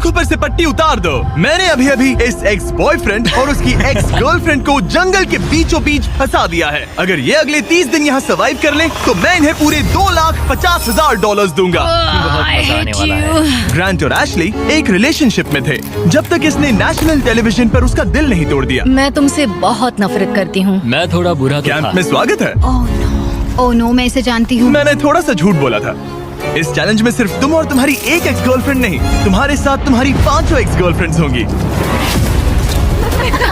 आंखों पर से पट्टी उतार दो। मैंने अभी अभी इस एक्स बॉयफ्रेंड और उसकी एक्स गर्लफ्रेंड को जंगल के बीचों बीच फंसा दिया है। अगर ये अगले 30 दिन यहाँ सर्वाइव कर ले तो मैं इन्हें पूरे $2,50,000 दूंगा। ग्रांट और एशली एक रिलेशनशिप में थे जब तक इसने नेशनल टेलीविजन पर उसका दिल नहीं तोड़ दिया। मैं तुमसे बहुत नफरत करती हूँ। मैं थोड़ा बुरा तो कैंप था। में स्वागत है। ओह नो, मैं इसे जानती हूँ। मैंने थोड़ा सा झूठ बोला था। इस चैलेंज में सिर्फ तुम और तुम्हारी एक एक्स गर्लफ्रेंड नहीं, तुम्हारे साथ तुम्हारी 500 एक्स गर्लफ्रेंड्स होंगी।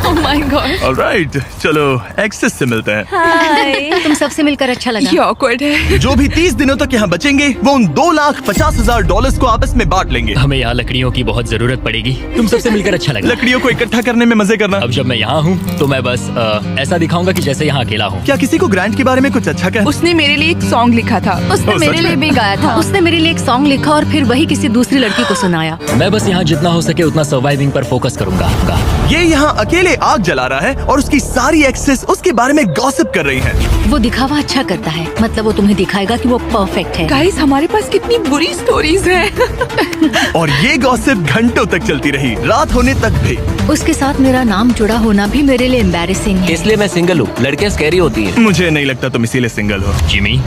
Oh my God. ऑलराइट, चलो एक्सेस से मिलते हैं। हाय। तुम सबसे मिलकर अच्छा लगा। ये awkward है। जो भी 30 दिनों तक यहाँ बचेंगे वो उन $2,50,000 को आपस में बांट लेंगे। हमें यहाँ लकड़ियों की बहुत जरूरत पड़ेगी। तुम सबसे मिलकर अच्छा लगा। लकड़ियों को इकट्ठा करने में मजे करना। अब जब मैं यहाँ हूँ तो मैं बस ऐसा दिखाऊंगा कि जैसे यहाँ अकेला हूँ। क्या किसी को ग्रांट के बारे में कुछ अच्छा कहना? उसने मेरे लिए एक सॉन्ग लिखा था। उसने ओह, मेरे सच लिए में? भी गाया था। उसने मेरे लिए एक सॉन्ग लिखा और फिर वही किसी दूसरी लड़की को सुनाया। मैं बस यहाँ जितना हो सके उतना सर्वाइविंग पर फोकस करूंगा। ये यहाँ अकेले आग जला रहा है और उसकी सारी एक्सेस उसके बारे में गॉसिप कर रही हैं। वो दिखावा अच्छा करता है, मतलब वो तुम्हें दिखाएगा कि वो परफेक्ट है। गाइस, हमारे पास कितनी बुरी स्टोरीज हैं। और ये गॉसिप घंटों तक चलती रही, रात होने तक भी। उसके साथ मेरा नाम जुड़ा होना भी मेरे लिए एम्बैरेसिंग है। इसलिए मैं सिंगल हूँ। लड़कियाँ स्कैरी होती हैं। मुझे नहीं लगता तुम इसीलिए सिंगल हो। जिमी,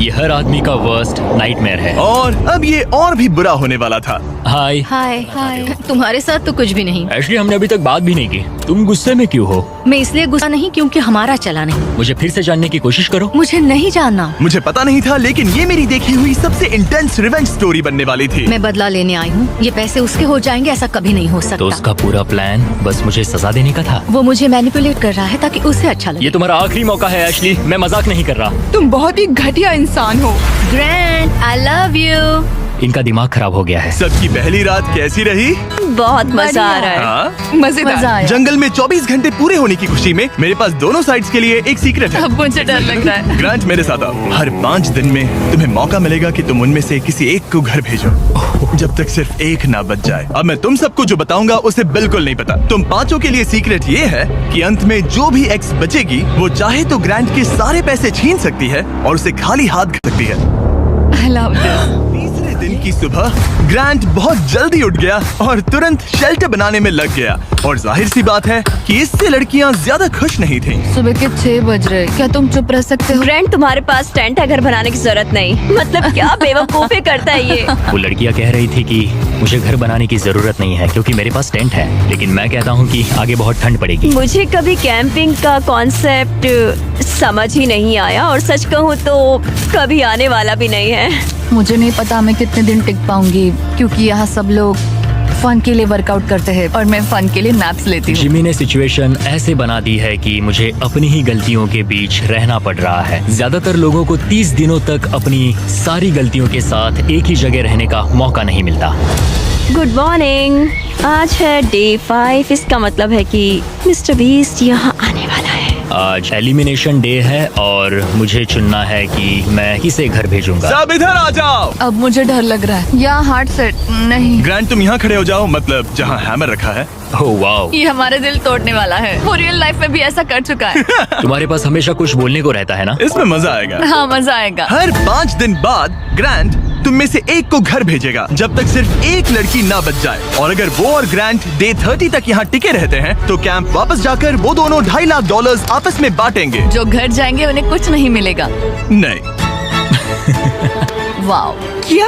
ये हर आदमी का वर्स्ट नाइटमेयर है। और अब ये और भी बुरा होने वाला था। हाय। हाय हाय। तुम्हारे साथ तो कुछ भी नहीं। एक्चुअली हमने अभी तक बात भी नहीं की। तुम गुस्से में क्यों हो? मैं इसलिए गुस्सा नहीं क्योंकि हमारा चला नहीं। मुझे फिर से जानने की कोशिश करो। मुझे नहीं जानना। मुझे पता नहीं था, लेकिन ये मेरी देखी हुई सबसे इंटेंस रिवेंज स्टोरी बनने वाली थी। मैं बदला लेने आई हूँ। ये पैसे उसके हो जाएंगे ऐसा कभी नहीं हो तो सकता। उसका पूरा प्लान बस मुझे सजा देने का था। वो मुझे मैनिपुलेट कर रहा है ताकि उसे अच्छा लगे। ये तुम्हारा आखिरी मौका है एशली, मैं मजाक नहीं कर रहा। तुम बहुत ही घटिया इंसान हो। Grand, I love you. इनका दिमाग खराब हो गया है। सबकी पहली रात कैसी रही? बहुत मजा आ रहा है। हाँ? मजेदार। मजा आया। जंगल में 24 घंटे पूरे होने की खुशी में मेरे पास दोनों साइड्स के लिए एक सीक्रेट है। अब मुझे डर लग रहा है। ग्रांट, मेरे साथ आओ। हर 5 दिन में तुम्हें मौका मिलेगा कि तुम उनमें से किसी एक को घर भेजो, जब तक सिर्फ एक ना बच जाए। अब मैं तुम सबको जो बताऊंगा उसे बिल्कुल नहीं पता। तुम 5 के लिए सीक्रेट ये है कि अंत में जो भी एक्स बचेगी वो चाहे तो ग्रांट के सारे पैसे छीन सकती है और उसे खाली हाथ कर सकती है। I love this. तीसरे दिन की सुबह ग्रांट बहुत जल्दी उठ गया और तुरंत शेल्टर बनाने में लग गया। और जाहिर सी बात है कि इससे लड़कियां ज्यादा खुश नहीं थीं। सुबह के 6 बज रहे, क्या तुम चुप रह सकते हो? फ्रेंड, तुम्हारे पास टेंट है, घर बनाने की जरूरत नहीं। मतलब क्या बेवकूफी करता है ये। वो लड़कियां कह रही थी कि मुझे घर बनाने की जरूरत नहीं है क्योंकि मेरे पास टेंट है, लेकिन मैं कहता हूँ कि आगे बहुत ठंड पड़ेगी। मुझे कभी कैंपिंग का कॉन्सेप्ट समझ ही नहीं आया और सच कहूँ तो कभी आने वाला भी नहीं है। मुझे नहीं पता मैं कितने दिन टिक पाऊंगी क्योंकि यहाँ सब लोग फन के लिए वर्कआउट करते हैं और मैं फन के लिए नैप्स लेती हूँ। जिमी ने सिचुएशन ऐसे बना दी है कि मुझे अपनी ही गलतियों के बीच रहना पड़ रहा है। ज्यादातर लोगों को 30 दिनों तक अपनी सारी गलतियों के साथ एक ही जगह रहने का मौका नहीं मिलता। Good morning. आज है डे 5। इसका मतलब है कि मिस्टर बीस्ट यहाँ आने वाला है। आज एलिमिनेशन डे है और मुझे चुनना है कि मैं किसे घर भेजूंगा। सब इधर आ जाओ। अब मुझे डर लग रहा है। यहाँ हार्ट सेट नहीं। ग्रांट, तुम यहाँ खड़े हो जाओ, मतलब जहाँ हैमर रखा है। ओह वाओ, ये हमारे दिल तोड़ने वाला है। वो रियल लाइफ में भी ऐसा कर चुका है। तुम्हारे पास हमेशा कुछ बोलने को रहता है ना। इसमें मजा आएगा। हाँ, मजा आएगा। हर 5 दिन बाद ग्रांट तुम में से एक को घर भेजेगा जब तक सिर्फ एक लड़की ना बच जाए। और अगर वो और ग्रांट डे 30 तक यहाँ टिके रहते हैं तो कैंप वापस जाकर वो दोनों $2.5 लाख आपस में बांटेंगे। जो घर जाएंगे उन्हें कुछ नहीं मिलेगा। नहीं। वाओ, क्या?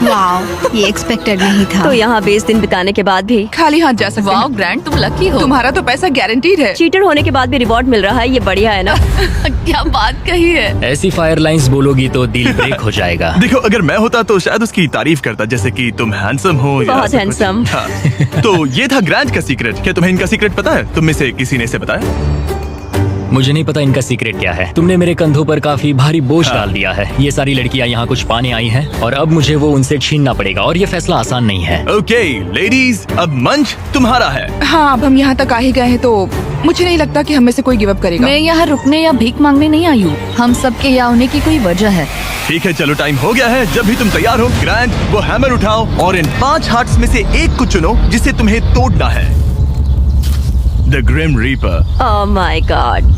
वाओ, ये एक्सपेक्टेड नहीं था। तो यहाँ 20 दिन बिताने के बाद भी खाली हाथ जा सकते वाओ हैं। ग्रैंड, तुम लकी हो। तुम्हारा तो पैसा गारंटीड है। चीटर होने के बाद भी रिवॉर्ड मिल रहा है, ये बढ़िया है ना। क्या बात कही है। ऐसी फायर लाइंस बोलोगी तो दिल ब्रेक हो जाएगा। देखो, अगर मैं होता तो शायद उसकी तारीफ करता, जैसे कि तुम हैंडसम हो या बहुत ऐसा कुछ। handsome। हाँ। तो ये था ग्रांट का सीक्रेट। क्या तुम्हें इनका सीक्रेट पता है? तुम में से किसी ने इसे बताया? मुझे नहीं पता इनका सीक्रेट क्या है। तुमने मेरे कंधों पर काफी भारी बोझ डाल दिया है। ये सारी लड़कियां यहाँ कुछ पाने आई हैं और अब मुझे वो उनसे छीनना पड़ेगा और ये फैसला आसान नहीं है। ओके लेडीज, अब मंच तुम्हारा है। हाँ, अब हम यहाँ तक आ ही गए हैं तो मुझे नहीं लगता कि हम में से कोई गिव अप करेगा। मैं यहाँ रुकने या भीख मांगने नहीं आई हूँ। हम सबके यहाँ होने की कोई वजह है। ठीक है, चलो टाइम हो गया है। जब भी तुम तैयार हो ग्रांट, वो हैमर उठाओ और इन 5 हार्ट्स में से एक को चुनो जिसे तुम्हें तोड़ना है। The grim reaper. Oh my god.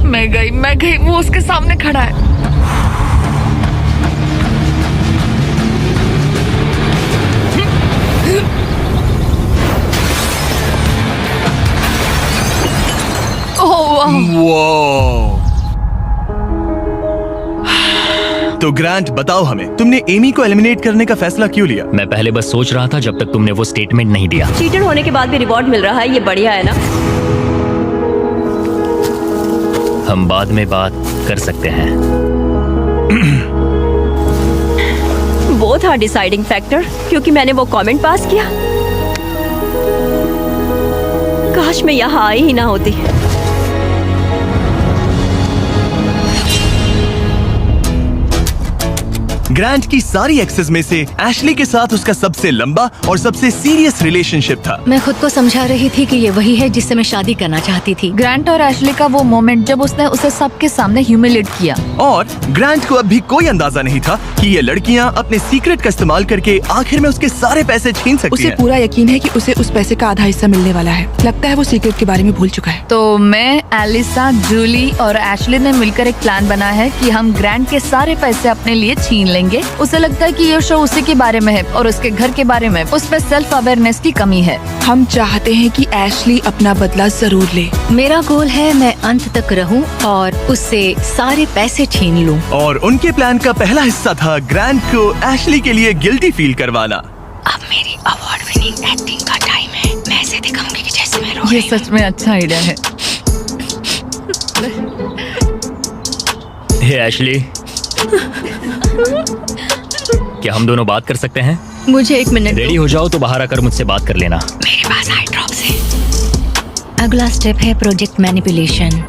मैं गई, वो उसके सामने खड़ा है। तो ग्रांट बताओ हमें, तुमने एमी को एलिमिनेट करने का फैसला क्यों लिया? मैं पहले बस सोच रहा था जब तक तुमने वो स्टेटमेंट नहीं दिया। चीटर होने के बाद भी रिवॉर्ड मिल रहा है, ये बढ़िया है ना? हम बाद में बात कर सकते हैं। वो था डिसाइडिंग फैक्टर, क्योंकि मैंने वो कमेंट पास किया। काश मैं यहाँ आई ही ना होती। ग्रांट की सारी एक्सेस में से एशली के साथ उसका सबसे लंबा और सबसे सीरियस रिलेशनशिप था। मैं खुद को समझा रही थी कि ये वही है जिससे मैं शादी करना चाहती थी। ग्रांट और एशली का वो मोमेंट जब उसने उसे सबके सामने ह्यूमिलेट किया। और ग्रांट को अब भी कोई अंदाजा नहीं था कि ये लड़कियां अपने सीक्रेट का इस्तेमाल करके आखिर में उसके सारे पैसे छीन सकती उसे हैं। पूरा यकीन है कि उसे उस पैसे का आधा हिस्सा मिलने वाला है। लगता है वो सीक्रेट के बारे में भूल चुका है। तो मैं, एलिसा, जूली और एशली ने मिलकर एक प्लान बनाया है कि हम ग्रांट के सारे पैसे अपने लिए छीन लेंगे। उसे लगता है कि ये शो उसी के बारे में है और उसके घर के बारे में। उसमें सेल्फ अवेयरनेस की कमी है। हम चाहते हैं कि एशली अपना बदला जरूर ले। मेरा गोल है मैं अंत तक रहूं और उससे सारे पैसे छीन लूं। और उनके प्लान का पहला हिस्सा था ग्रांट को एशली के लिए गिल्टी फील करवाना। अब मेरी अवार्ड विनिंग एक्टिंग का टाइम है। मैं ऐसे दिखाऊंगी कि जैसे मैं रो रही हूं। ये सच में अच्छा आइडिया है। हे एशली, क्या हम दोनों बात कर सकते हैं? मुझे 1 मिनट रेडी हो जाओ तो बाहर आकर मुझसे बात कर लेना। मेरे पास आई ड्रॉप्स है। अगला स्टेप है प्रोजेक्ट मैनिपुलेशन।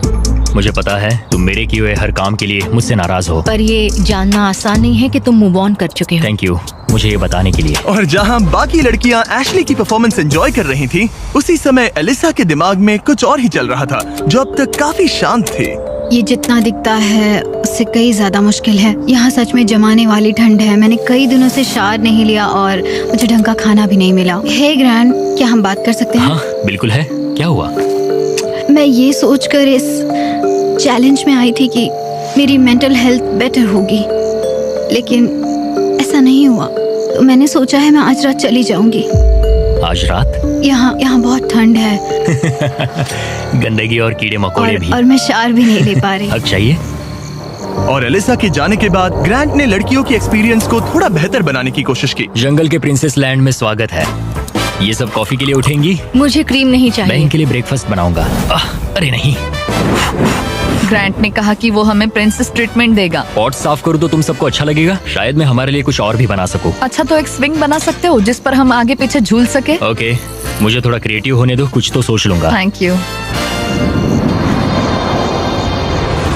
मुझे पता है तुम मेरे किए हुए हर काम के लिए मुझसे नाराज हो, पर ये जानना आसान नहीं है कि तुम मूव ऑन कर चुके हो। थैंक यू मुझे ये बताने के लिए। और जहां बाकी लड़कियां एशली की परफॉर्मेंस एंजॉय कर रही थी, उसी समय एलिसा के दिमाग में कुछ और ही चल रहा था, जो अब तक काफी शांत थे। ये जितना दिखता है उससे कई ज्यादा मुश्किल है। यहाँ सच में जमाने वाली ठंड है। मैंने कई दिनों से शावर नहीं लिया और मुझे ढंग का खाना भी नहीं मिला। हे ग्रैंड, क्या हम बात कर सकते हैं? हाँ बिल्कुल है, क्या हुआ? मैं ये सोचकर इस चैलेंज में आई थी कि मेरी मेंटल हेल्थ बेटर होगी, लेकिन ऐसा नहीं हुआ। तो मैंने सोचा है मैं आज रात चली जाऊंगी। आज रात? यहाँ बहुत ठंड है। गंदगी और कीड़े मकोड़े भी। और मैं शावर भी नहीं ले पा रही। हक चाहिए। और एलिसा के जाने के बाद ग्रांट ने लड़कियों की एक्सपीरियंस को थोड़ा बेहतर बनाने की कोशिश की। जंगल के प्रिंसेस लैंड में स्वागत है। ये सब कॉफी के लिए उठेंगी? मुझे क्रीम नहीं मैं चाहिए। इनके लिए ब्रेकफास्ट बनाऊंगा। अरे नहीं। ग्रांट ने कहा कि वो हमें प्रिंसेस ट्रीटमेंट देगा। पॉट साफ करूँ तो तुम सबको अच्छा लगेगा। शायद मैं हमारे लिए कुछ और भी बना सकूं। अच्छा, तो एक स्विंग बना सकते हो जिस पर हम आगे पीछे झूल सके। ओके, मुझे थोड़ा क्रिएटिव होने दो, कुछ तो सोच लूंगा। Thank you.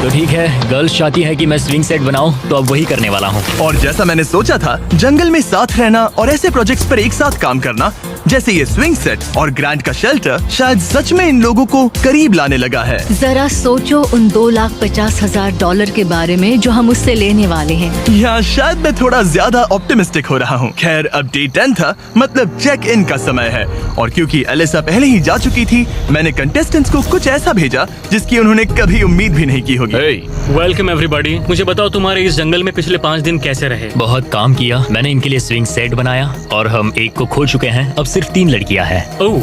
तो ठीक है, गर्ल्स चाहती है कि मैं स्विंग सेट बनाऊं, तो अब वही करने वाला हूँ। और जैसा मैंने सोचा था, जंगल में साथ रहना और ऐसे प्रोजेक्ट्स पर एक साथ काम करना, जैसे ये स्विंग सेट और ग्रांट का शेल्टर, शायद सच में इन लोगों को करीब लाने लगा है। जरा सोचो उन $2,50,000 के बारे में जो हम उससे लेने वाले हैं। या शायद मैं थोड़ा ज्यादा ऑप्टिमिस्टिक हो रहा हूँ। खैर, अब डे 10 था, मतलब चेक इन का समय है। और क्योंकि एलिसा पहले ही जा चुकी थी, मैंने कंटेस्टेंट्स को कुछ ऐसा भेजा जिसकी उन्होंने कभी उम्मीद भी नहीं की होगी। Welcome everybody. मुझे बताओ तुम्हारे इस जंगल में पिछले 5 दिन कैसे रहे? बहुत काम किया। मैंने इनके लिए स्विंग सेट बनाया और हम एक को खो चुके हैं। अब सिर्फ 3 लड़कियां हैं। ओह,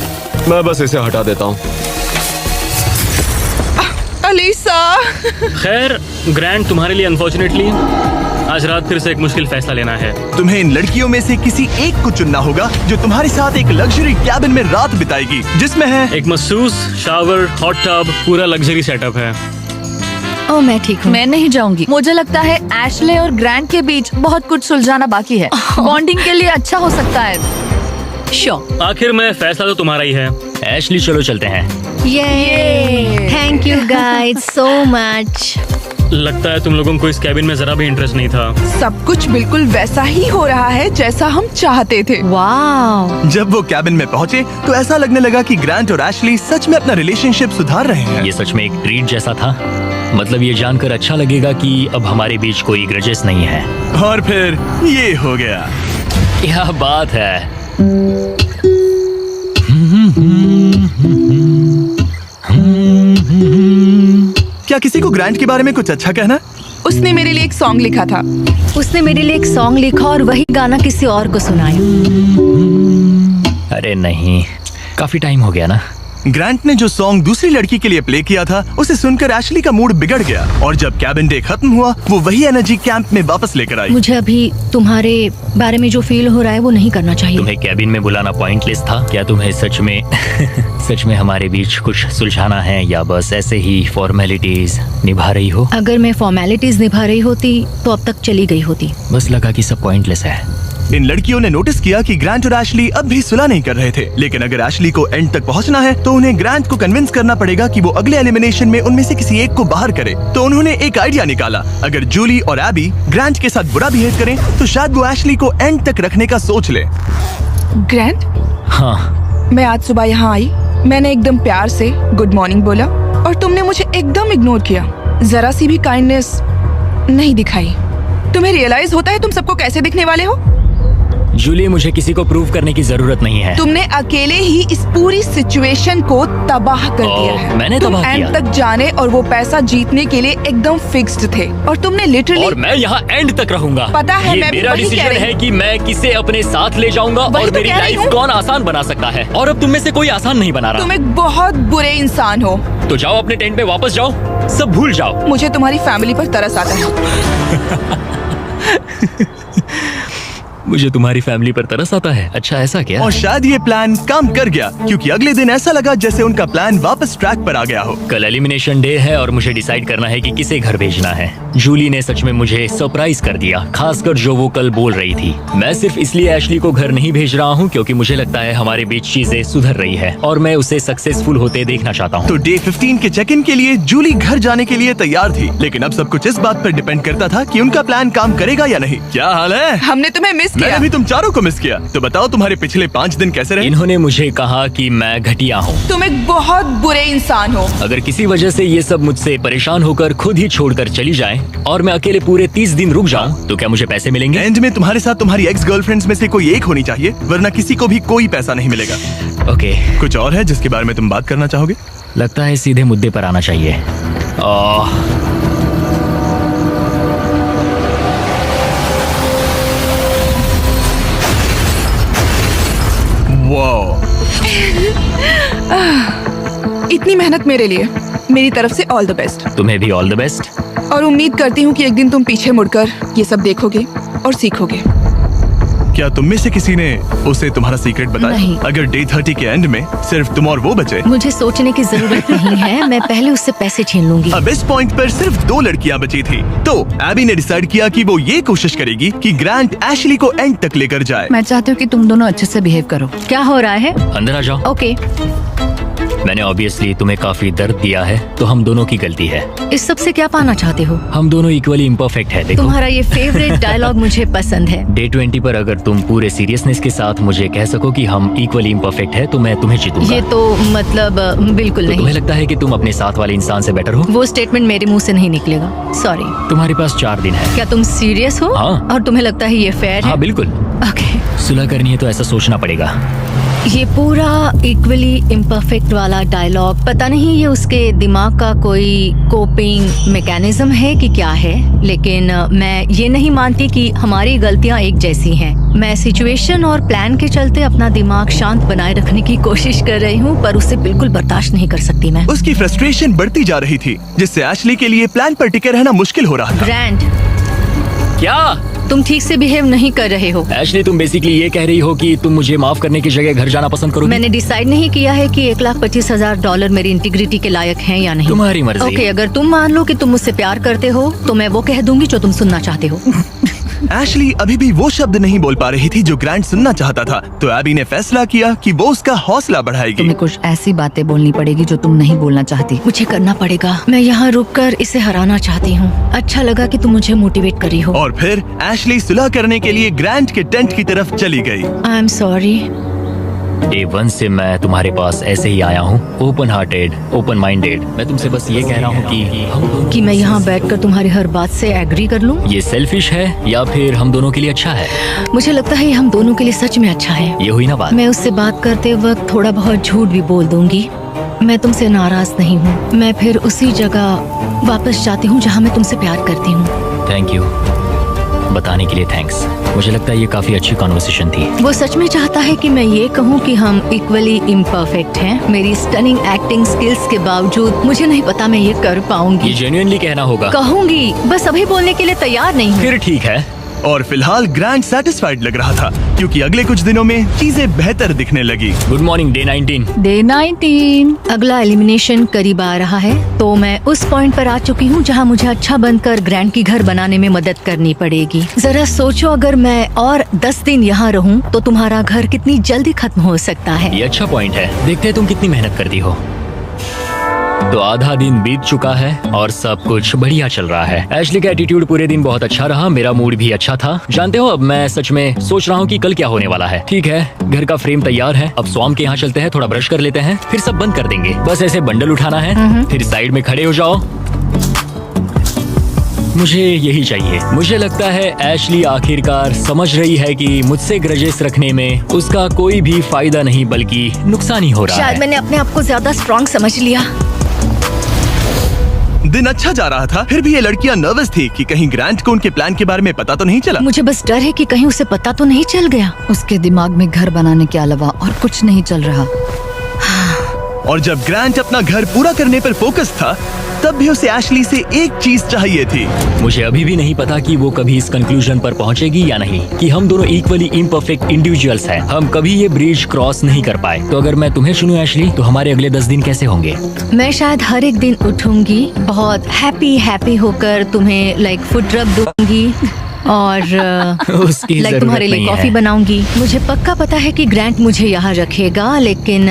मैं बस इसे हटा देता हूँ। एलिसा, खैर ग्रैंड, तुम्हारे लिए अनफॉर्चुनेटली आज रात फिर से एक मुश्किल फैसला लेना है। तुम्हें इन लड़कियों में से किसी एक को चुनना होगा जो तुम्हारे साथ एक लग्जरी कैबिन में रात बिताएगी, जिसमें है एक मसूस, शावर, हॉट टब, पूरा लग्जरी सेटअप है। ओह, मैं ठीक हूँ। मैं नहीं जाऊंगी। मुझे लगता है एशले और ग्रांट के बीच बहुत कुछ सुलझाना बाकी है। बॉन्डिंग के लिए अच्छा हो सकता है। श्योर। आखिर में फैसला तो तुम्हारा ही है। एशली, चलो चलते हैं। ये thank you guys so much. लगता है तुम लोगों को इस कैबिन में जरा भी इंटरेस्ट नहीं था। सब कुछ बिल्कुल वैसा ही हो रहा है जैसा हम चाहते थे। वाह। जब वो कैबिन में पहुंचे तो ऐसा लगने लगा कि ग्रांट और एशली सच में अपना रिलेशनशिप सुधार रहे हैं। ये सच में एक ट्रीट जैसा था। मतलब ये जानकर अच्छा लगेगा कि अब हमारे बीच कोई ग्रजेस नहीं है। और फिर ये हो गया। क्या बात है। क्या किसी को ग्रांट के बारे में कुछ अच्छा कहना? उसने मेरे लिए एक सॉन्ग लिखा था। उसने मेरे लिए एक सॉन्ग लिखा और वही गाना किसी और को सुनाया। अरे नहीं, काफी टाइम हो गया ना। ग्रांट ने जो सॉन्ग दूसरी लड़की के लिए प्ले किया था उसे सुनकर एशली का मूड बिगड़ गया और जब कैबिन डे खत्म हुआ वो वही एनर्जी कैंप में वापस लेकर आई। मुझे अभी तुम्हारे बारे में जो फील हो रहा है वो नहीं करना चाहिए। तुम्हें कैबिन में बुलाना पॉइंटलेस था क्या? तुम्हें सच में सच में हमारे बीच कुछ सुलझाना है या बस ऐसे ही फॉर्मेलिटीज निभा रही हो? अगर मैं फॉर्मेलिटीज निभा रही होती तो अब तक चली गई होती। बस लगा कि सब पॉइंटलेस है। इन लड़कियों ने नोटिस किया कि ग्रांट और एशली अब भी सुलह नहीं कर रहे थे, लेकिन अगर एशली को एंड तक पहुंचना है तो उन्हें ग्रांट को कन्विंस करना पड़ेगा कि वो अगले एलिमिनेशन में उनमें से किसी एक को बाहर करे। तो उन्होंने एक आइडिया निकाला, अगर जूली और एबी ग्रांट के साथ बुरा बिहेव करें तो शायद वो एशली को एंड तक रखने का सोच ले। ग्रैंड, हाँ, मैं आज सुबह यहाँ आई, मैंने एकदम प्यार से गुड मॉर्निंग बोला और तुमने मुझे एकदम इग्नोर किया, जरा सी भी काइंडनेस नहीं दिखाई। तुम्हें रियलाइज होता है तुम सबको कैसे दिखने वाले हो? जूली, मुझे किसी को प्रूव करने की जरूरत नहीं है। तुमने अकेले ही इस पूरी सिचुएशन को तबाह कर दिया है। मैंने तुम तबाह एंड किया? तक जाने और वो पैसा जीतने के लिए एकदम फिक्स्ड थे और तुमने लिटरली। और मैं यहाँ एंड तक रहूंगा। पता है, ये मैं भी मेरा वही कह डिसीजन रही है हूँ। कि मैं किसे अपने साथ ले जाऊंगा वही और तो मेरी कह रही लाइफ हूँ। कौन आसान बना सकता है, और अब तुम में से कोई आसान नहीं बना तुम रहा। एक बहुत बुरे इंसान हो। तो जाओ अपने टेंट पे वापस जाओ, सब भूल जाओ। मुझे तुम्हारी फैमिली पर तरस आता है। मुझे तुम्हारी फैमिली पर तरस आता है। अच्छा, ऐसा क्या? और शायद ये प्लान काम कर गया, क्योंकि अगले दिन ऐसा लगा जैसे उनका प्लान वापस ट्रैक पर आ गया हो। कल एलिमिनेशन डे है और मुझे डिसाइड करना है कि किसे घर भेजना है। जूली ने सच में मुझे सरप्राइज कर दिया, खासकर जो वो कल बोल रही थी। मैं सिर्फ इसलिए एशली को घर नहीं भेज रहा हूँ क्योंकि मुझे लगता है हमारे बीच चीजें सुधर रही है और मैं उसे सक्सेसफुल होते देखना चाहता हूँ। तो डे 15 के चेक इन के लिए जूली घर जाने के लिए तैयार थी, लेकिन अब सब कुछ इस बात पर डिपेंड करता था कि उनका प्लान काम करेगा या नहीं। क्या हाल है? हमने तुम्हें मिस किया। मैंने भी तुम चारों को मिस किया। तो बताओ तुम्हारे पिछले 5 दिन कैसे रहे? इन्होंने मुझे कहा कि मैं घटिया हूँ। तुम एक बहुत बुरे इंसान हो। अगर किसी वजह से ये सब मुझसे परेशान होकर खुद ही छोड़कर चली जाएं और मैं अकेले पूरे 30 दिन रुक जाऊं, तो क्या मुझे पैसे मिलेंगे? एंड में तुम्हारे साथ तुम्हारी एक्स गर्लफ्रेंड्स में से कोई एक होनी चाहिए, वरना किसी को भी कोई पैसा नहीं मिलेगा। ओके, कुछ और है जिसके बारे में तुम बात करना चाहोगे? लगता है सीधे मुद्दे पर आना चाहिए। वाह, इतनी मेहनत मेरे लिए, मेरी तरफ से ऑल द बेस्ट। तुम्हें भी ऑल द बेस्ट। और उम्मीद करती हूँ कि एक दिन तुम पीछे मुड़कर ये सब देखोगे और सीखोगे। क्या तुम में से किसी ने उसे तुम्हारा सीक्रेट बताया? नहीं। अगर डे 30 के एंड में सिर्फ तुम और वो बचे, मुझे सोचने की जरूरत नहीं है, मैं पहले उससे पैसे छीन लूंगी। अब इस पॉइंट पर सिर्फ 2 लड़कियां बची थी। तो एबी ने डिसाइड किया कि वो ये कोशिश करेगी कि ग्रांट एशली को एंड तक लेकर जाए। मैं चाहती हूँ कि तुम दोनों अच्छे से बिहेव करो। क्या हो रहा है? अंदर आ जाओ। ओके, मैंने ऑब्वियसली तुम्हें काफी दर्द दिया है, तो हम दोनों की गलती है। इस सब से क्या पाना चाहते हो? हम दोनों इक्वली इम्परफेक्ट है। देखो, तुम्हारा ये फेवरेट डायलॉग मुझे पसंद है। डे 20 पर अगर तुम पूरे सीरियसनेस के साथ मुझे कह सको कि हम इक्वली इम्परफेक्ट है, तो मैं तुम्हें जीतूंगा। ये तो मतलब बिल्कुल तो नहीं। तुम्हें लगता है कि तुम अपने साथ वाले इंसान से बेटर हो? वो स्टेटमेंट मेरे मुंह से नहीं निकलेगा, सॉरी। तुम्हारे पास 4 दिन है। क्या तुम सीरियस हो? हाँ। और तुम्हें लगता है ये फेयर है? हाँ बिल्कुल। ओके, सुलह करनी है तो ऐसा सोचना पड़ेगा। ये पूरा इक्वली इम्परफेक्ट वाला डायलॉग, पता नहीं ये उसके दिमाग का कोई कोपिंग मैकेनिज्म है कि क्या है, लेकिन मैं ये नहीं मानती कि हमारी गलतियां एक जैसी हैं। मैं सिचुएशन और प्लान के चलते अपना दिमाग शांत बनाए रखने की कोशिश कर रही हूँ, पर उसे बिल्कुल बर्दाश्त नहीं कर सकती मैं। उसकी फ्रस्ट्रेशन बढ़ती जा रही थी, जिससे एशली के लिए प्लान पर टिके रहना मुश्किल हो रहा था। ग्रैंड, क्या तुम ठीक से बिहेव नहीं कर रहे हो। एशली, तुम बेसिकली ये कह रही हो कि तुम मुझे माफ करने की जगह घर जाना पसंद करोगी? मैंने डिसाइड नहीं किया है कि $1,25,000 मेरी इंटीग्रिटी के लायक हैं या नहीं। तुम्हारी मर्जी। ओके, अगर तुम मान लो कि तुम मुझसे प्यार करते हो तो मैं वो कह दूंगी जो तुम सुनना चाहते हो। एशली अभी भी वो शब्द नहीं बोल पा रही थी जो ग्रांट सुनना चाहता था, तो एबी ने फैसला किया कि वो उसका हौसला बढ़ाएगी। तुम्हें कुछ ऐसी बातें बोलनी पड़ेगी जो तुम नहीं बोलना चाहती। मुझे करना पड़ेगा, मैं यहाँ रुककर इसे हराना चाहती हूँ। अच्छा लगा कि तुम मुझे मोटिवेट करी हो। और फिर एशली सुलह करने के लिए ग्रांट के टेंट की तरफ चली गई। I am sorry. डे 1 से मैं तुम्हारे पास ऐसे ही आया हूँ, ओपन हार्टेड, ओपन माइंडेड। मैं तुमसे बस ये कह रहा हूँ कि हम दोनों कि मैं यहाँ बैठकर तुम्हारी हर बात से एग्री कर लूँ। ये सेल्फिश है या फिर हम दोनों के लिए अच्छा है? मुझे लगता है ये हम दोनों के लिए सच में अच्छा है। ये हुई ना बात। मैं उससे बात करते वक्त थोड़ा बहुत झूठ भी बोल दूंगी। मैं तुमसे नाराज नहीं हूँ। मैं फिर उसी जगह वापस जाती हूँ जहाँ मैं तुमसे प्यार करती हूँ। थैंक यू, बताने के लिए थैंक्स। मुझे लगता है ये काफी अच्छी कॉन्वर्सेशन थी। वो सच में चाहता है कि मैं ये कहूँ कि हम इक्वली इम्परफेक्ट हैं। मेरी स्टनिंग एक्टिंग स्किल्स के बावजूद मुझे नहीं पता मैं ये कर ये पाऊंगी। जेन्युइनली कहना होगा। कहूंगी, बस अभी बोलने के लिए तैयार नहीं हूँ। फिर ठीक है। और फिलहाल ग्रैंड सेटिस्फाइड लग रहा था क्योंकि अगले कुछ दिनों में चीजें बेहतर दिखने लगी। Good morning day 19। डे 19। अगला एलिमिनेशन करीब आ रहा है, तो मैं उस पॉइंट पर आ चुकी हूँ जहाँ मुझे अच्छा बनकर ग्रैंड की घर बनाने में मदद करनी पड़ेगी। जरा सोचो, अगर मैं और 10 दिन यहाँ रहूँ तो तुम्हारा घर कितनी जल्दी खत्म हो सकता है। ये अच्छा पॉइंट है। देखते हैं तुम कितनी मेहनत करती हो। तो आधा दिन बीत चुका है और सब कुछ बढ़िया चल रहा है। एशली का एटीट्यूड पूरे दिन बहुत अच्छा रहा, मेरा मूड भी अच्छा था। जानते हो, अब मैं सच में सोच रहा हूँ कि कल क्या होने वाला है। ठीक है, घर का फ्रेम तैयार है। अब स्वाम के यहाँ चलते हैं, थोड़ा ब्रश कर लेते हैं, फिर सब बंद कर देंगे। बस ऐसे बंडल उठाना है, फिर साइड में खड़े हो जाओ। मुझे यही चाहिए। मुझे लगता है एशली आखिरकार समझ रही है कि मुझसे ग्रजेस रखने में उसका कोई भी फायदा नहीं बल्कि नुकसान ही हो रहा शायद है। मैंने अपने आप को ज्यादा स्ट्रॉन्ग समझ लिया। दिन अच्छा जा रहा था, फिर भी ये लड़कियां नर्वस थी कि कहीं ग्रैंट को उनके प्लान के बारे में पता तो नहीं चला। मुझे बस डर है कि कहीं उसे पता तो नहीं चल गया। उसके दिमाग में घर बनाने के अलावा और कुछ नहीं चल रहा। और जब ग्रैंट अपना घर पूरा करने पर फोकस था, तब भी उसे एशली से एक चीज चाहिए थी। मुझे अभी भी नहीं पता कि वो कभी इस कंक्लूजन पर पहुंचेगी या नहीं कि हम दोनों इक्वली इम्परफेक्ट इंडिविजुअल्स हैं। हम कभी ये ब्रिज क्रॉस नहीं कर पाए। तो अगर मैं तुम्हें चुनूं एशली, तो हमारे अगले 10 दिन कैसे होंगे? मैं शायद हर एक दिन उठूंगी, बहुत हैप्पी होकर तुम्हें लाइक फुड रब दूंगी और उसकी लाइक जरूरत तुम्हारे लिए नहीं कॉफी है। बनाऊंगी। मुझे पक्का पता है कि ग्रैंट मुझे यहाँ रखेगा, लेकिन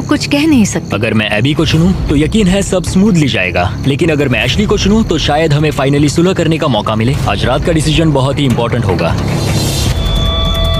कुछ कह नहीं सकता। अगर मैं एबी को चुनूं तो यकीन है सब स्मूथली जाएगा, लेकिन अगर मैं एशली को चुनूं तो शायद हमें फाइनली सुलह करने का मौका मिले। आज रात का डिसीजन बहुत ही इम्पोर्टेंट होगा।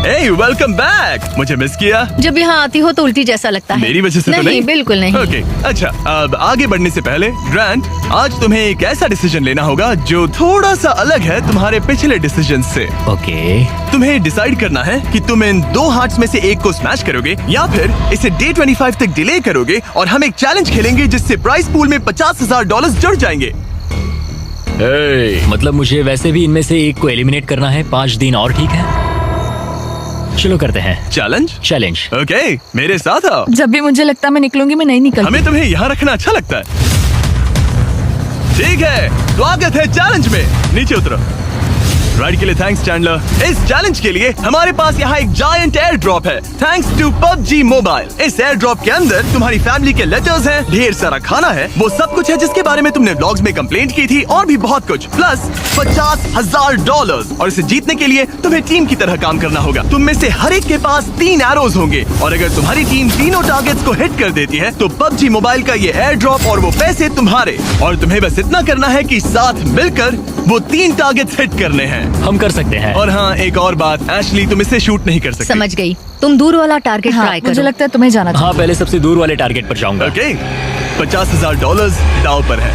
Hey, welcome back! मुझे मिस किया? जब यहाँ आती हो तो उल्टी जैसा लगता है। मेरी वजह से तो नहीं? बिल्कुल नहीं। ओके, अच्छा, अब आगे बढ़ने से पहले ग्रैंट, आज तुम्हें एक ऐसा डिसीजन लेना होगा जो थोड़ा सा अलग है तुम्हारे पिछले डिसीजन से। ओके। तुम्हें डिसाइड करना है कि तुम इन 2 हार्ट्स में से एक को स्मैश करोगे या फिर इसे डे 25 तक डिले करोगे और हम एक चैलेंज खेलेंगे जिससे प्राइस पूल में $50,000 जुड़ जाएंगे। मतलब मुझे वैसे भी इनमें से एक को एलिमिनेट करना है। 5 दिन और ठीक है, चलो करते हैं चैलेंज। ओके, मेरे साथ आओ। जब भी मुझे लगता मैं निकलूंगी, मैं नहीं निकलती। हमें तुम्हें यहाँ रखना अच्छा लगता है। ठीक है, स्वागत है चैलेंज में। नीचे उतरो। राइड के लिए थैंक्स चैंडलर। इस चैलेंज के लिए हमारे पास यहाँ एक जायंट एयर ड्रॉप है, थैंक्स टू PUBG मोबाइल। इस एयर ड्रॉप के अंदर तुम्हारी फैमिली के लेटर्स हैं, ढेर सारा खाना है, वो सब कुछ है जिसके बारे में तुमने व्लॉग्स में कंप्लेंट की थी, और भी बहुत कुछ, प्लस $50,000। और इसे जीतने के लिए तुम्हें टीम की तरह काम करना होगा। तुम में से हर एक के पास 3 एरोज होंगे, और अगर तुम्हारी टीम तीनों टारगेट्स को हिट कर देती है तो PUBG मोबाइल का ये एयर ड्रॉप और वो पैसे तुम्हारे। और तुम्हें बस इतना करना है कि साथ मिलकर वो 3 टारगेट्स हिट करने हैं। हम कर सकते हैं। और हाँ, एक और बात, एशली तुम इसे शूट नहीं कर सकती। समझ गई, तुम दूर वाला टारगेट हाँ, ट्राई करो। मुझे लगता है तुम्हें जाना चाहिए। हाँ, पहले सबसे दूर वाले टारगेट पर जाऊंगा। ओके, $50,000 दांव पर है।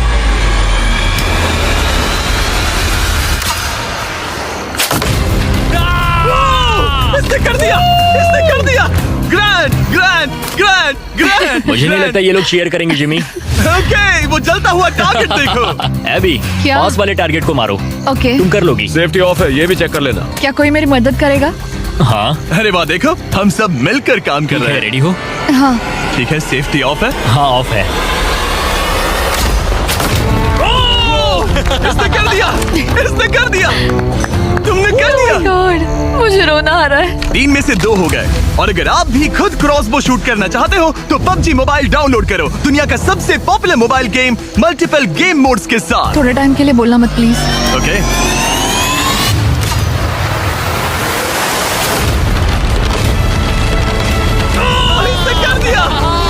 इसने कर दिया, इसने कर दिया। ग्रैंड। मुझे नहीं लगता ये लोग शेयर करेंगे जिमी। ओके, वो जलता हुआ टारगेट देखो। एबी, क्या? पास वाले टारगेट को मारो। ओके, तुम कर लोगी। सेफ्टी ऑफ है, ये भी चेक कर लेना। क्या कोई मेरी मदद करेगा? हाँ, अरे वाह, देखो हम सब मिलकर काम कर रहे हैं। रेडी हो? हाँ। ठीक है, सेफ्टी ऑफ है। हाँ, ऑफ है। इसने कर दिया, इसने कर दिया, तुमने कर दिया। गॉड, मुझे रोना आ रहा है। 3 में से 2 हो गए। और अगर आप भी खुद क्रॉसबो शूट करना चाहते हो तो PUBG मोबाइल डाउनलोड करो, दुनिया का सबसे popular mobile game multiple game modes के साथ। थोड़े टाइम के लिए बोलना मत प्लीज। ओके, इसने कर दिया,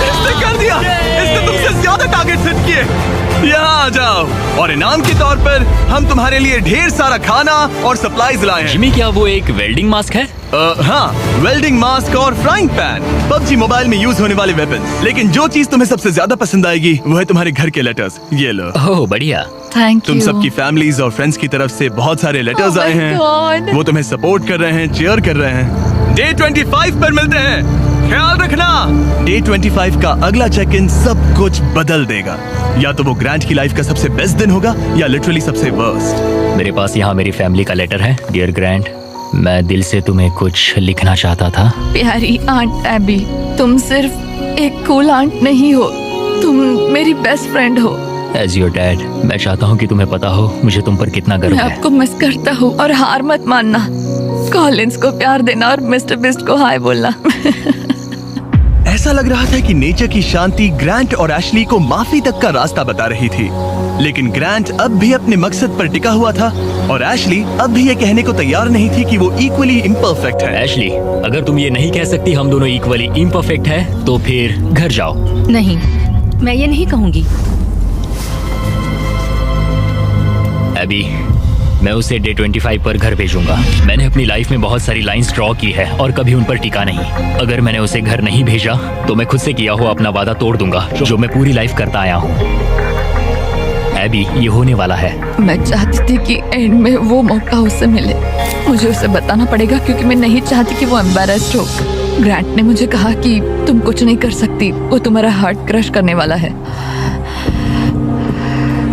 इसने कर दिया, इसने तुमसे ज्यादा टारगेट सेट किए। यहाँ आ जाओ, और इनाम के तौर पर हम तुम्हारे लिए ढेर सारा खाना और सप्लाईज लाए हैं। जिमी, क्या वो एक वेल्डिंग मास्क है? हाँ, वेल्डिंग मास्क और फ्राइंग पैन, PUBG मोबाइल में यूज होने वाले वेपन्स। लेकिन जो चीज तुम्हें सबसे ज्यादा पसंद आएगी वो है तुम्हारे घर के लेटर्स। ये लो। ओह, बढ़िया। Thank you. तुम सबकी फैमिलीज और फ्रेंड्स की तरफ से बहुत सारे लेटर्स Oh my आए हैं। God. वो तुम्हें सपोर्ट कर रहे हैं, चीयर कर रहे हैं। डे 25 पर मिलते हैं, ख्याल रखना। डे 25 का अगला चेक इन सब कुछ बदल देगा। या तो वो ग्रैंट की लाइफ का सबसे बेस्ट दिन होगा या लिटरली सबसे वर्स्ट। मेरे पास यहाँ मेरी फैमिली का लेटर है। डियर ग्रैंड, मैं दिल से तुम्हें कुछ लिखना चाहता था। प्यारी आंट एबी, तुम सिर्फ एक कूल आंट नहीं हो, तुम मेरी बेस्ट फ्रेंड हो। एज योर डैड, मैं चाहता हूँ कि तुम्हें पता हो मुझे तुम पर कितना गर्व मैं है। आपको मिस करता हूँ और हार मत मानना। कॉलिंस को प्यार देना और मिस्टर बिस्ट को हाय बोलना। ऐसा लग रहा था कि नेचर की शांति ग्रांट और एशली को माफी तक का रास्ता बता रही थी, लेकिन ग्रांट अब भी अपने मकसद पर टिका हुआ था और एशली अब भी ये कहने को तैयार नहीं थी कि वो इक्वली इम्परफेक्ट है। एशली, अगर तुम ये नहीं कह सकती हम दोनों इक्वली इम्परफेक्ट है तो फिर घर जाओ। नहीं, मैं ये नहीं कहूंगी। एबी, मैं उसे डे 25 पर घर भेजूंगा। मैंने अपनी लाइफ में बहुत सारी लाइंस ड्रॉ की है और कभी उन पर टिका नहीं। अगर मैंने उसे घर नहीं भेजा तो मैं खुद से किया हुआ अपना वादा तोड़ दूंगा जो मैं पूरी लाइफ करता आया हूँ। एबी, ये होने वाला है। मैं चाहती थी कि एंड में वो मौका उसे मिले। मुझे उसे बताना पड़ेगा क्योंकि मैं नहीं चाहती कि वो एम्बैरेस्ड हो। ग्रांट ने मुझे कहा कि तुम कुछ नहीं कर सकती, वो तुम्हारा हार्ट क्रश करने वाला है।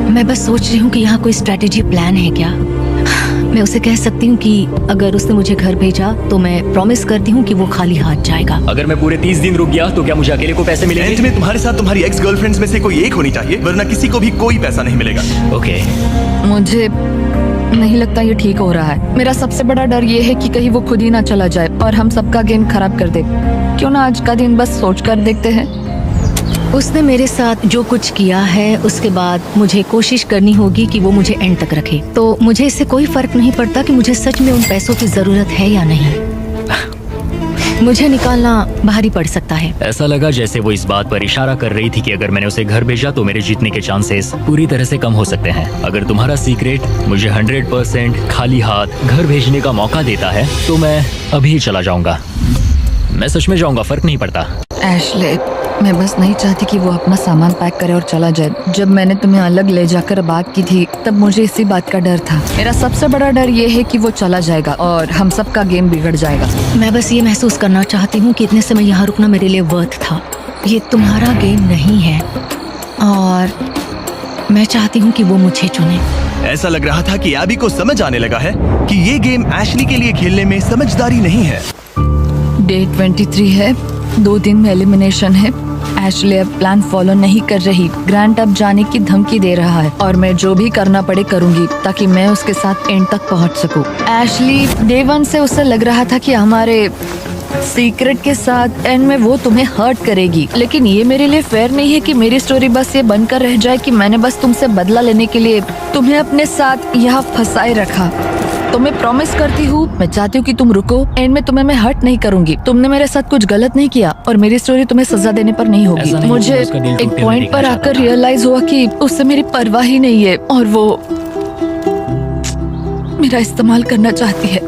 मैं बस सोच रही हूँ कि यहाँ कोई स्ट्रेटेजी प्लान है क्या। मैं उसे कह सकती हूँ कि अगर उसने मुझे घर भेजा तो मैं प्रॉमिस करती हूँ कि वो खाली हाथ जाएगा। अगर मैं पूरे 30 दिन रुक गया तो क्या मुझे अकेले को पैसे एंड मिलेंगे? में तुम्हारे साथ तुम्हारी एक्स गर्लफ्रेंड्स में से कोई एक होनी चाहिए, वरना किसी को भी कोई पैसा नहीं मिलेगा। ओके। मुझे नहीं लगता ये ठीक हो रहा है। मेरा सबसे बड़ा डर ये है कि कहीं वो खुद ही ना चला जाए और हम सबका गेम खराब कर दे। क्यों ना आज का दिन बस सोच कर देखते हैं। उसने मेरे साथ जो कुछ किया है उसके बाद मुझे कोशिश करनी होगी कि वो मुझे एंड तक रखे। तो मुझे इससे कोई फर्क नहीं पड़ता कि मुझे सच में उन पैसों की जरूरत है या नहीं। मुझे निकालना भारी पड़ सकता है। ऐसा लगा जैसे वो इस बात पर इशारा कर रही थी कि अगर मैंने उसे घर भेजा तो मेरे जीतने के चांसेस पूरी तरह से कम हो सकते हैं। अगर तुम्हारा सीक्रेट मुझे 100% खाली हाथ घर भेजने का मौका देता है तो मैं अभी चला जाऊंगा। मैं सच में जाऊंगा, फर्क नहीं पड़ता। एशले, मैं बस नहीं चाहती कि वो अपना सामान पैक करे और चला जाए। जब मैंने तुम्हें अलग ले जाकर बात की थी तब मुझे इसी बात का डर था। मेरा सबसे बड़ा डर ये है कि वो चला जाएगा और हम सबका गेम बिगड़ जाएगा। मैं बस ये महसूस करना चाहती हूँ कि इतने समय यहाँ रुकना मेरे लिए वर्थ था। ये तुम्हारा गेम नहीं है और मैं चाहती हूँ कि वो मुझे चुने। ऐसा लग रहा था कि एबी को समझ आने लगा है कि ये गेम एशली के लिए खेलने में समझदारी नहीं है। डे 23 है, 2 दिन में एलिमिनेशन है। एशले अब प्लान फॉलो नहीं कर रही। ग्रांट अब जाने की धमकी दे रहा है और मैं जो भी करना पड़े करूंगी ताकि मैं उसके साथ एंड तक पहुंच सकूं। एशली, डे 1 से उसे लग रहा था कि हमारे सीक्रेट के साथ एंड में वो तुम्हें हर्ट करेगी, लेकिन ये मेरे लिए फेयर नहीं है कि मेरी स्टोरी बस ये बनकर रह जाए कि मैंने बस तुमसे बदला लेने के लिए तुम्हें अपने साथ यहाँ फंसाए रखा। तो मैं प्रॉमिस करती हूँ, मैं चाहती हूँ कि तुम रुको। एंड में तुम्हें मैं हर्ट नहीं करूंगी। तुमने मेरे साथ कुछ गलत नहीं किया और मेरी स्टोरी तुम्हें सजा देने पर नहीं होगी। ऐसा नहीं, मुझे उसका दिल एक टूटते हुए पॉइंट देखना पर चाहता आकर था। रियलाइज हुआ कि उससे मेरी परवाह ही नहीं है और वो मेरा इस्तेमाल करना चाहती है।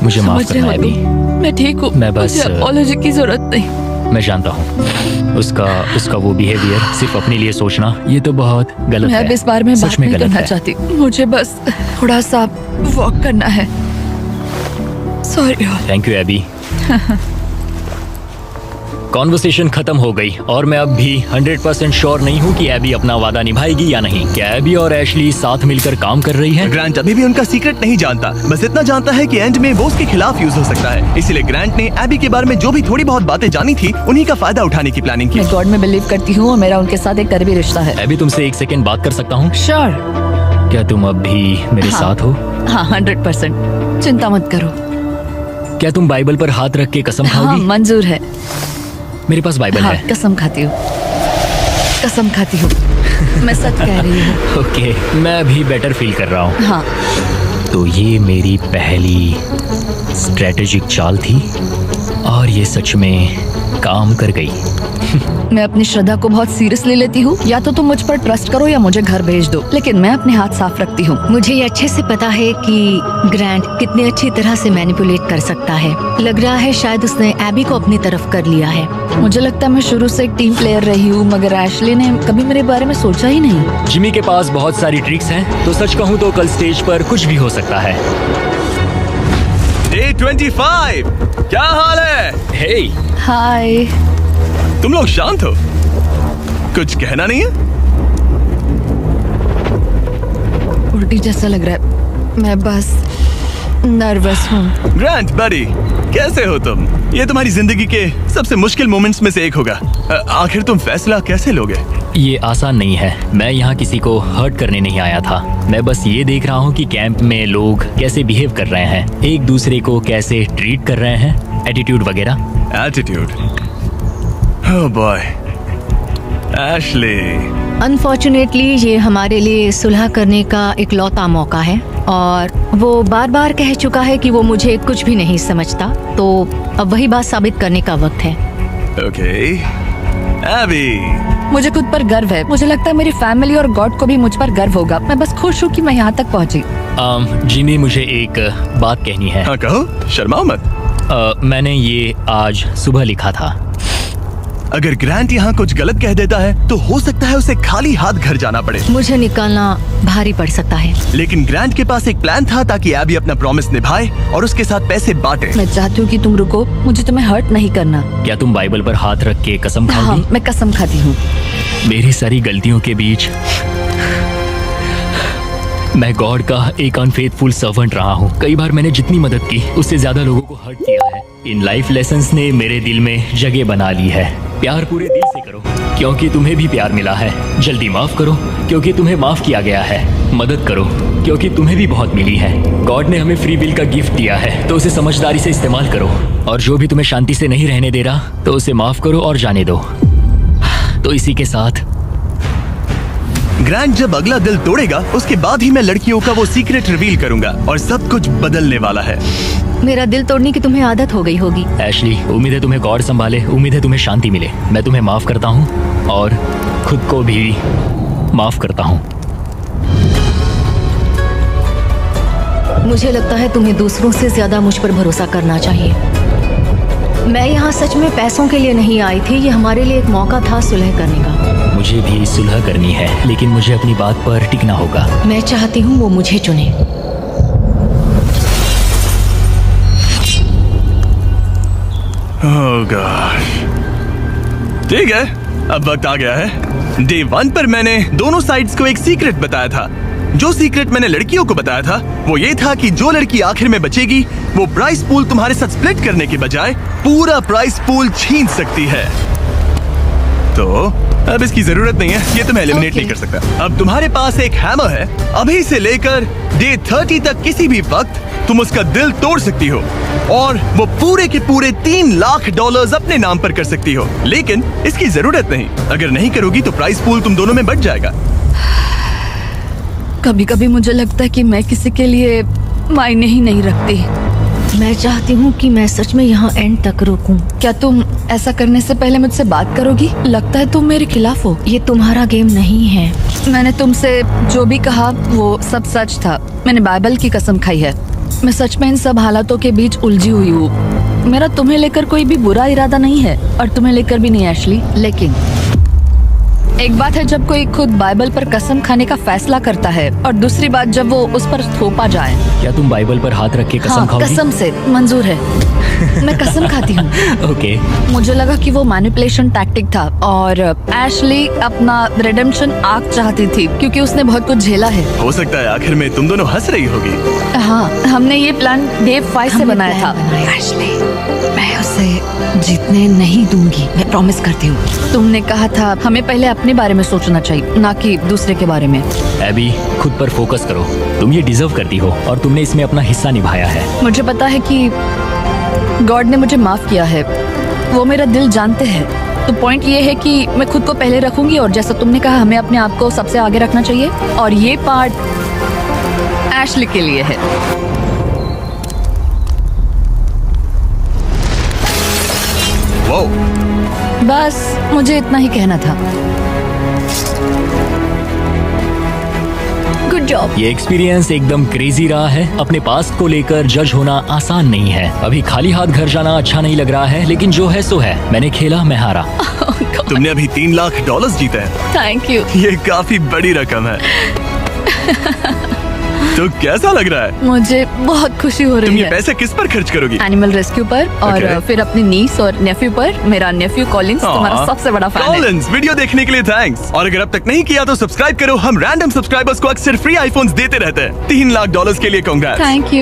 मुझे माफ समझ रहे करना हो एबी। तुम? मैं ठीक हूँ। मैं बस- मुझे अपॉलॉजी की जरूरत नहीं। मैं जानता हूँ उसका वो बिहेवियर, सिर्फ अपने लिए सोचना, ये तो बहुत गलत मैं है। अब इस बारे में सच बात में नहीं गलत करना है। चाहती। मुझे बस थोड़ा सा वॉक करना है। Sorry. Thank you Abby. Conversation खत्म हो गई और मैं अब भी 100% श्योर नहीं हूँ कि एबी अपना वादा निभाएगी या नहीं। क्या एबी और एशली साथ मिलकर काम कर रही हैं? ग्रांट अभी भी उनका सीक्रेट नहीं जानता, बस इतना जानता है कि एंड में वो उसके खिलाफ यूज हो सकता है। इसलिए ग्रांट ने एबी के बारे में जो भी थोड़ी बहुत बातें जानी थी उन्हीं का फायदा उठाने की प्लानिंग की। मैं गॉड में बिलीव करती हूँ और मेरा उनके साथ एक करीबी रिश्ता है। एबी, तुमसे 1 सेकेंड बात कर सकता हूँ? श्योर। क्या तुम अब भी मेरे साथ हो? हाँ, 100%। चिंता मत करो। क्या तुम बाइबल पर हाथ रख के कसम हाँ, खाओगी? मंजूर है। मेरे पास बाइबल हाँ, है। कसम खाती हूँ। कसम खाती हूँ। मैं सच कह रही हूँ। ओके, मैं अभी बेटर फील कर रहा हूँ। हाँ। तो ये मेरी पहली स्ट्रेटेजिक चाल थी और ये सच में काम कर गई। मैं अपनी श्रद्धा को बहुत सीरियसली लेती हूँ। या तो तुम मुझ पर ट्रस्ट करो या मुझे घर भेज दो, लेकिन मैं अपने हाथ साफ रखती हूँ। मुझे ये अच्छे से पता है कि ग्रांट कितनी अच्छी तरह से मैनिपुलेट कर सकता है। लग रहा है शायद उसने एबी को अपनी तरफ कर लिया है। मुझे लगता है मैं शुरू से एक टीम प्लेयर रही हूँ, मगर एशली ने कभी मेरे बारे में सोचा ही नहीं। जिमी के पास बहुत सारी ट्रिक्स हैं, तो सच कहूँ तो कल स्टेज पर कुछ भी हो सकता है। डे 25, क्या हाल है? हे, हाय। तुम लोग शांत हो, कुछ कहना नहीं है? उल्टी जैसा लग रहा है। मैं बस नर्वस हूँ। ग्रांट बड़ी, कैसे हो तुम? ये तुम्हारी जिंदगी के सबसे मुश्किल मोमेंट्स में से एक होगा। आखिर तुम फैसला कैसे लोगे? ये आसान नहीं है। मैं यहाँ किसी को हर्ट करने नहीं आया था। मैं बस ये देख रहा हूँ कि कैंप में लोग कैसे बिहेव कर रहे हैं, एक दूसरे को कैसे ट्रीट कर रहे हैं, एटीट्यूड वगैरह। Attitude? Oh boy, Ashley. Unfortunately ये हमारे लिए सुलह करने का इकलौता मौका है और वो बार बार कह चुका है कि वो मुझे कुछ भी नहीं समझता, तो अब वही बात साबित करने का वक्त है। ओके एबी, मुझे खुद पर गर्व है। मुझे लगता है मेरी फैमिली और गॉड को भी मुझ पर गर्व होगा। मैं बस खुश हूँ कि मैं यहाँ तक पहुँची। जिमी, मुझे एक बात कहनी है। हाँ कहो, शर्माओ मत। मैंने ये आज सुबह लिखा था। अगर ग्रांट यहाँ कुछ गलत कह देता है तो हो सकता है उसे खाली हाथ घर जाना पड़े। मुझे निकालना भारी पड़ सकता है, लेकिन ग्रांट के पास एक प्लान था ताकि एबी अपना प्रॉमिस निभाए और उसके साथ पैसे बांटे। मैं चाहती हूँ कि तुम रुको, मुझे तुम्हें हर्ट नहीं करना। क्या तुम बाइबल पर हाथ रख के कसम हाँ, खाओगी? मैं कसम खाती हूँ। मेरी सारी गलतियों के बीच मैं गॉड का एक अनफेथफुल सर्वेंट रहा हूँ। कई बार मैंने जितनी मदद की उससे ज्यादा लोगों को हर्ट किया है। इन लाइफ लेसन्स ने मेरे दिल में जगह बना ली है। प्यार पूरे दिल से करो क्योंकि तुम्हें भी प्यार मिला है। जल्दी माफ करो क्योंकि तुम्हें माफ किया गया है। मदद करो क्योंकि तुम्हें भी बहुत मिली है। गॉड ने हमें फ्री विल का गिफ्ट दिया है, तो उसे समझदारी से इस्तेमाल करो। और जो भी तुम्हें शांति से नहीं रहने दे रहा तो उसे माफ करो और जाने दो। तो इसी के साथ ग्रांट जब अगला दिल तोड़ेगा उसके बाद ही मैं लड़कियों का वो सीक्रेट रिवील करूंगा और सब कुछ बदलने वाला है। मेरा दिल तोड़ने की तुम्हें आदत हो गई होगी। एशली, उम्मीद है तुम्हें गॉड संभाले, उम्मीद है तुम्हें शांति मिले। मैं तुम्हें माफ करता हूँ और खुद को भी माफ करता हूँ। मुझे लगता है तुम्हें दूसरों से ज्यादा मुझ पर भरोसा करना चाहिए। मैं यहाँ सच में पैसों के लिए नहीं आई थी। ये हमारे लिए एक मौका था सुलह करने का। मुझे भी सुलह करनी है, लेकिन मुझे अपनी बात पर टिकना होगा। मैं चाहती हूँ वो मुझे चुने। ओह गॉश, ठीक है, अब वक्त आ गया है। डे 1 पर मैंने दोनों साइड्स को एक सीक्रेट बताया था। जो सीक्रेट मैंने लड़कियों को बताया था वो ये था कि जो लड़की आखिर में बचेगी वो प्राइस पूल तुम्हारे साथ स्प्लिट करने के बजाय पूरा प्राइस पूल छीन सकती है। तो अब इसकी जरूरत नहीं है, ये तुम्हें एलिमिनेट नहीं कर सकता। अब तुम्हारे पास एक हैमर है। अभी से लेकर डे 30 तक किसी भी वक्त तुम उसका दिल तोड़ सकती हो और वो पूरे के पूरे $3 लाख अपने नाम पर कर सकती हो। लेकिन इसकी जरूरत नहीं। अगर नहीं करोगी तो प्राइस पूल तुम दोनों में बट जाएगा। कभी कभी मुझे लगता है कि मैं किसी के लिए मायने ही नहीं रखती। मैं चाहती हूँ कि मैं सच में यहाँ एंड तक रुकूं। क्या तुम ऐसा करने से पहले मुझसे बात करोगी? लगता है तुम मेरे खिलाफ हो। ये तुम्हारा गेम नहीं है। मैंने तुमसे जो भी कहा वो सब सच था। मैंने बाइबल की कसम खाई है। मैं सच में इन सब हालातों के बीच उलझी हुई हूँ। मेरा तुम्हें लेकर कोई भी बुरा इरादा नहीं है और तुम्हें लेकर भी नहीं एशली। लेकिन एक बात है जब कोई खुद बाइबल पर कसम खाने का फैसला करता है और दूसरी बात जब वो उस पर थोपा जाए। क्या तुम बाइबल पर हाथ रख के कसम हाँ, खाओगी? कसम से मंजूर है। मैं कसम खाती हूँ। ओके। मुझे लगा कि वो मैनिपुलेशन टैक्टिक था और एशली अपना रिडेम्पशन आर्क चाहती थी क्योंकि उसने बहुत कुछ झेला है। हो सकता है आखिर में तुम दोनों हंस रही होगी। हाँ, हमने ये प्लान डे 5 से बनाया था। एशली, मैं उसे जीतने नहीं दूंगी, मैं प्रॉमिस करती हूँ। तुमने कहा था हमें पहले अपने बारे में सोचना चाहिए, ना कि दूसरे के बारे में। एबी, खुद पर फोकस करो। तुम ये डिजर्व करती हो और तुमने इसमें अपना हिस्सा निभाया है। मुझे पता है कि गॉड ने मुझे माफ किया है। वो मेरा दिल जानते हैं। तो पॉइंट ये है कि मैं खुद को पहले रखूंगी और जैसा तुमने कहा हमें अपने आप को सबसे आगे रखना चाहिए और ये पार्ट एशली के लिए है। वो बस मुझे इतना ही कहना था। Good job. ये एक्सपीरियंस एकदम क्रेजी रहा है। अपने पास्ट को लेकर जज होना आसान नहीं है। अभी खाली हाथ घर जाना अच्छा नहीं लग रहा है, लेकिन जो है सो है। मैंने खेला, मैं हारा। तुमने अभी $3 लाख जीते हैं। Thank you. ये काफी बड़ी रकम है। तो कैसा लग रहा है? मुझे बहुत खुशी हो तुम रही ये है। पैसे किस पर खर्च करोगी? एनिमल रेस्क्यू पर और Okay. फिर अपनी नीस और नेफ्यू पर। मेरा नेफ्यू कॉलिंस तुम्हारा सबसे बड़ा फैन है। कॉलिंस, वीडियो देखने के लिए थैंक्स। और अगर अब तक नहीं किया तो सब्सक्राइब करो। हम रैंडम सब्सक्राइबर्स को अक्सर फ्री आईफोन्स देते रहते हैं। $3 लाख के लिए कांग्रेट्स। Thank you.